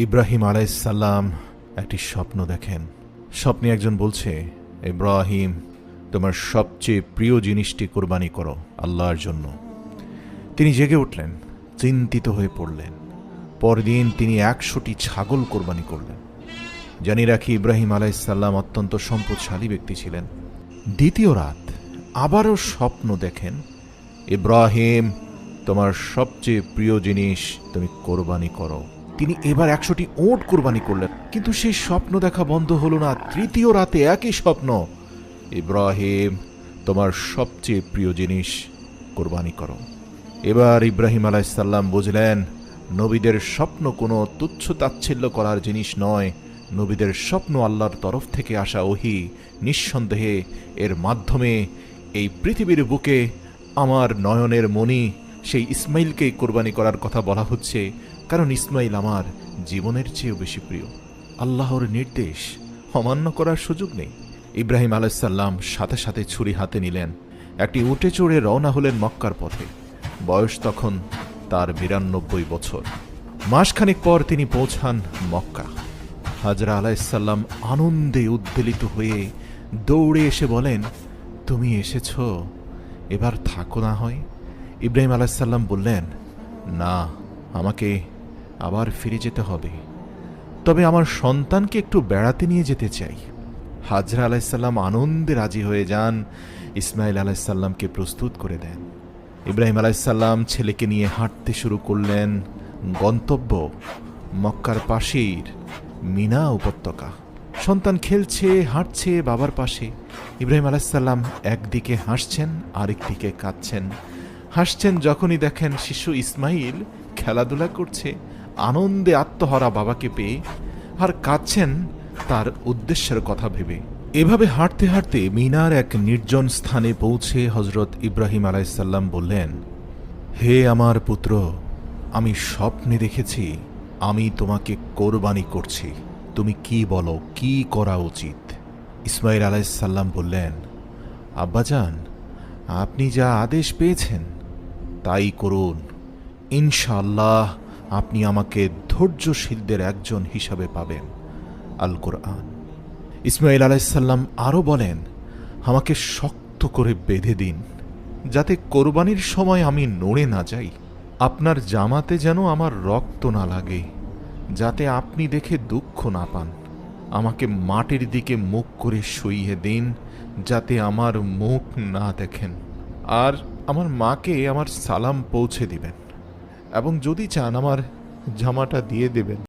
ইব্রাহিম আলাইহিসসালাম একটি স্বপ্ন দেখেন। স্বপ্নে একজন বলছে, ইব্রাহিম, তোমার সবচেয়ে প্রিয় জিনিসটি কোরবানি করো আল্লাহর জন্য। তিনি জেগে উঠলেন, চিন্তিত হয়ে পড়লেন। পরদিন তিনি ১০০টি ছাগল কোরবানি করলেন। জানি রাখি, ইব্রাহিম আলাইহিসসালাম অত্যন্ত সম্পদশালী ব্যক্তি ছিলেন। দ্বিতীয় রাত আবারও স্বপ্ন দেখেন, ইব্রাহিম, তোমার সবচেয়ে প্রিয় জিনিস তুমি কোরবানি করো। তিনি এবার ১০০টি ওট কোরবানি করলেন, কিন্তু সেই স্বপ্ন দেখা বন্ধ হলো না। তৃতীয় রাতে একই স্বপ্ন, ইব্রাহিম, তোমার সবচেয়ে প্রিয় জিনিস কোরবানি করো। এবার ইব্রাহিম আলাইহিসসালাম বুঝলেন, নবীদের স্বপ্ন কোনো তুচ্ছ তাচ্ছিল্য করার জিনিস নয়। নবীদের স্বপ্ন আল্লাহর তরফ থেকে আসা ওহী। নিঃসন্দেহে এর মাধ্যমে এই পৃথিবীর বুকে আমার নয়নের মণি সেই ইসমাইলকেই কোরবানি করার কথা বলা হচ্ছে, কারণ ইসমাইল আমার জীবনের চেয়েও বেশি প্রিয়। আল্লাহর নির্দেশ অমান্য করার সুযোগ নেই। ইব্রাহিম আলাইহিসসালাম সাথে সাথে ছুরি হাতে নিলেন, একটি উটে চড়ে রওনা হলেন মক্কার পথে। বয়স তখন তার ৯২ বছর। মাসখানেক পর তিনি পৌঁছান মক্কা। হাজরা আলাইহিসসালাম আনন্দে উদ্বেলিত হয়ে দৌড়ে এসে বলেন, তুমি এসেছ, এবার থাকো না হয়। ইব্রাহিম আলাইহিসসালাম বললেন, না, আমাকে আবার ফিরে যেতে হবে, তবে আমার সন্তানকে একটু বেড়াতে নিয়ে যেতে চাই। হাজরা আলাইহিসসালাম আনন্দে রাজি হয়ে যান, ইসমাইল আলাইহিসসালামকে প্রস্তুত করে দেন। ইব্রাহিম আলাইহিসসালাম ছেলেকে নিয়ে হাঁটতে শুরু করলেন। গন্তব্য মক্কার পাশেই মিনা উপত্যকা। সন্তান খেলছে, হাঁটছে বাবার পাশে। ইব্রাহিম আলাইহিসসালাম একদিকে হাসছেন, আরেকদিকে কাঁদছেন। হাসছেন যখনই দেখেন শিশু ইসমাইল খেলাধুলা করছে আনন্দে আত্মহারা বাবাকে পেয়ে, আর কাঁদছেন তার উদ্দেশ্যের কথা ভেবে। এভাবে হাঁটতে হাঁটতে মিনার এক নির্জন স্থানে পৌঁছে হজরত ইব্রাহিম আলাইহিসসালাম বললেন, হে আমার পুত্র, আমি স্বপ্নে দেখেছি আমি তোমাকে কোরবানি করছি। তুমি কি বলো, কি করা উচিত? ইসমাইল আলাইহিসসালাম বললেন, আব্বাজান, আপনি যা আদেশ পেয়েছেন তাই করুন। ইনশাআল্লাহ আপনি আমাকে ধৈর্যশীলদের একজন হিসাবে পাবেন। আল কোরআন। ইসমাইল আলাইহিসসালাম আরও বলেন, আমাকে শক্ত করে বেঁধে দিন, যাতে কোরবানির সময় আমি নড়ে না যাই। আপনার জামাতে যেন আমার রক্ত না লাগে, যাতে আপনি দেখে দুঃখ না পান। আমাকে মাটির দিকে মুখ করে শুইয়ে দিন, যাতে আমার মুখ না দেখেন। আর আমার মাকে আমার সালাম পৌঁছে দিবেন, এবং যদি চান আমার জামাটা দিয়ে দেবেন।